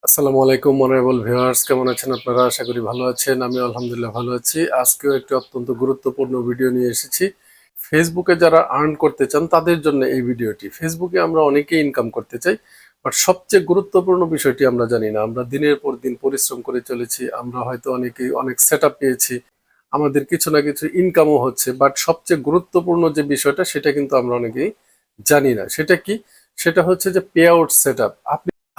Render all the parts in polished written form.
আসসালামু আলাইকুম honourable viewers, কেমন আছেন আপনারা? আশা করি ভালো আছেন। আমি আলহামদুলিল্লাহ ভালো আছি। আজকেও একটি অত্যন্ত গুরুত্বপূর্ণ ভিডিও নিয়ে এসেছি। ফেসবুকে যারা আর্ন করতে চান তাদের জন্য এই ভিডিওটি। ফেসবুকে আমরা অনেকেই ইনকাম করতে চাই, বাট সবচেয়ে গুরুত্বপূর্ণ বিষয়টি আমরা জানি না। আমরা দিনের পর দিন পরিশ্রম করে চলেছি, আমরা হয়তো অনেকেই অনেক সেট আপ পেয়েছি, আমাদের কিছু না কিছু ইনকামও হচ্ছে, বাট সবচেয়ে গুরুত্বপূর্ণ যে বিষয়টা সেটা কিন্তু আমরা অনেকেই জানি না। সেটা কি? সেটা হচ্ছে যে পে আউট সেট আপ।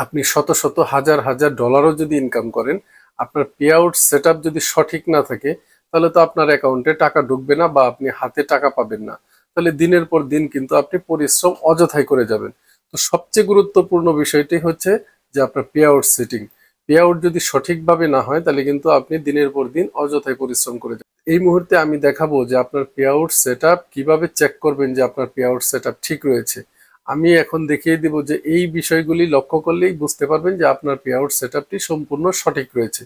আপনি শত শত হাজার হাজার ডলারও যদি ইনকাম করেন, আপনার পে আউট সেট আপ যদি সঠিক না থাকে, তাহলে তো আপনার অ্যাকাউন্টে টাকা ঢুকবে না বা আপনি হাতে টাকা পাবেন না। তাহলে দিনের পর দিন কিন্তু আপনি পরিশ্রম অযথাই করে যাবেন। তো সবচেয়ে গুরুত্বপূর্ণ বিষয়টি হচ্ছে যে আপনার pay out setting. Pay out যদি সঠিকভাবে না হয় তাহলে কিন্তু আপনি দিনের পর দিন অযথাই পরিশ্রম করে যাবেন। এই মুহূর্তে আমি দেখাবো যে আপনার পে আউট সেট আপ কিভাবে চেক করবেন যে আপনার পে আউট সেট আপ ঠিক রয়েছে। আমি এখন দেখিয়ে দিব যে এই বিষয়গুলি লক্ষ্য করলেই বুঝতে পারবেন যে আপনার পে আউট সেটআপটি সম্পূর্ণ সঠিক রয়েছে।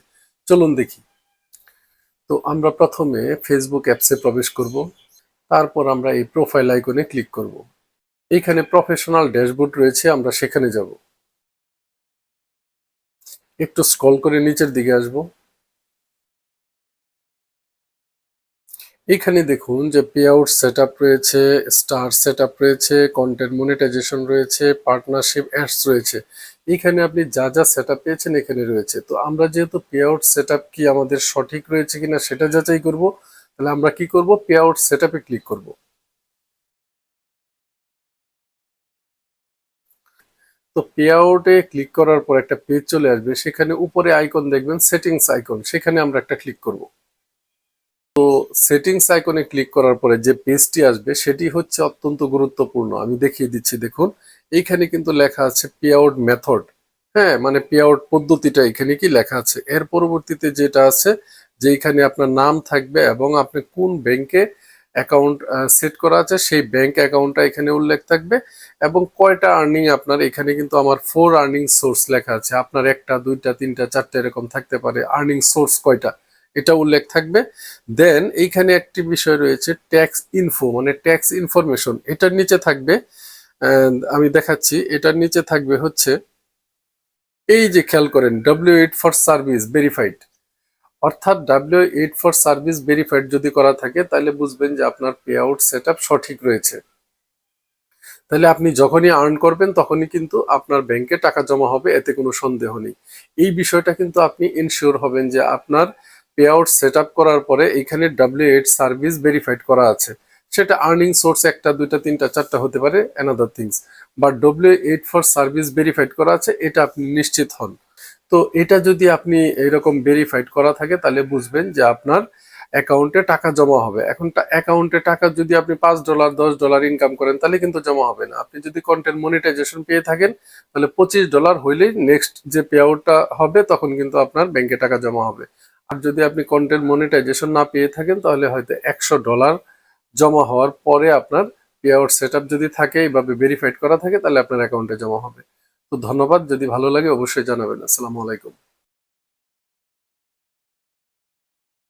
চলুন দেখি। তো আমরা প্রথমে ফেসবুক অ্যাপসে প্রবেশ করব। তারপর আমরা এই প্রোফাইল আইকনে ক্লিক করব। এইখানে প্রফেশনাল ড্যাশবোর্ড রয়েছে, আমরা সেখানে যাব। একটু স্ক্রল করে নিচের দিকে আসব। এখানে দেখুন যে পে আউট সেটআপ রয়েছে, স্টার সেটআপ রয়েছে, কন্টেন্ট মনিটাইজেশন রয়েছে, পার্টনারশিপ অ্যাডস রয়েছে। এখানে আপনি যা যা সেটআপ পেয়েছেন এখানে রয়েছে। তো আমরা যেহেতু পে আউট সেটআপ কি আমাদের সঠিক রয়েছে কিনা সেটা যাচাই করব, তাহলে আমরা কি করব? পে আউট সেটআপে ক্লিক করব। তো পে আউটে ক্লিক করার পর একটা পেজ চলে আসবে, সেখানে উপরে আইকন দেখবেন সেটিংস আইকন, সেখানে আমরা একটা ক্লিক করব। সেটিংস আইকনে ক্লিক করার পরে যে পেজটি আসবে সেটি হচ্ছে অত্যন্ত গুরুত্বপূর্ণ। আমি দেখিয়ে দিচ্ছি, দেখুন এইখানে কিন্তু লেখা আছে পে আউট মেথড। হ্যাঁ, মানে পে আউট পদ্ধতিটা এখানে কি লেখা আছে। এর পরবর্তীতে যেটা আছে যে এখানে আপনার নাম থাকবে এবং আপনি কোন ব্যাংকে অ্যাকাউন্ট সেট করা আছে সেই ব্যাংক অ্যাকাউন্টটা এখানে উল্লেখ থাকবে এবং কয়টা আর্নিং আপনার। এখানে কিন্তু আমার 4 আর্নিং সোর্স লেখা আছে। আপনার একটা, দুইটা, তিনটা, চারটা এরকম থাকতে পারে। আর্নিং সোর্স কয়টা এটা উল্লেখ থাকবে। দেন এইখানে একটি বিষয় রয়েছে ট্যাক্স ইনফো, মানে ট্যাক্স ইনফরমেশন। এটার নিচে থাকবে, আমি দেখাচ্ছি, এটার নিচে থাকবে হচ্ছে এই যে খেয়াল করেন W8 ফর সার্ভিস ভেরিফাইড। অর্থাৎ W8 ফর সার্ভিস ভেরিফাইড যদি করা থাকে তাহলে বুঝবেন যে আপনার পে আউট সেট আপ সঠিক রয়েছে। তাহলে আপনি যখনই আর্ন করবেন তখনই কিন্তু আপনার ব্যাংকে টাকা জমা হবে, এতে কোনো সন্দেহ নেই। এই বিষয়টা কিন্তু আপনি ইনশিওর হবেন যে আপনার পে আউট সেট আপ করার পরে এখানে W8 সার্ভিস ভেরিফাইড করা আছে। সেটা আর্নিং সোর্স একটা, দুইটা, তিনটা, চারটা হতে পারে, another things, but W8 for service verified করা আছে এটা আপনি নিশ্চিত হন। তো এটা যদি আপনি এরকম ভেরিফাইড করা থাকে তাহলে বুঝবেন যে আপনার অ্যাকাউন্টে টাকা জমা হবে। এখন অ্যাকাউন্টে টাকা যদি আপনি $5 $10 ইনকাম করেন তাহলে কিন্তু জমা হবে না। আপনি যদি কন্টেন্ট মনিটাইজেশন পেয়ে থাকেন তাহলে $25 হইলেই নেক্সট যে পে আউটটা হবে তখন কিন্তু আপনার ব্যাংকে টাকা জমা হবে। আর যদি আপনি কন্টেন্ট মনিটাইজেশন না পেয়ে থাকেন তাহলে হয়তো $100 জমা হওয়ার পরে আপনার পে আউট সেট আপ যদি থাকে, এইভাবে ভেরিফাইড করা থাকে, তাহলে আপনার অ্যাকাউন্টে জমা হবে। তো ধন্যবাদ। যদি ভালো লাগে অবশ্যই জানাবেন। আসসালামু আলাইকুম।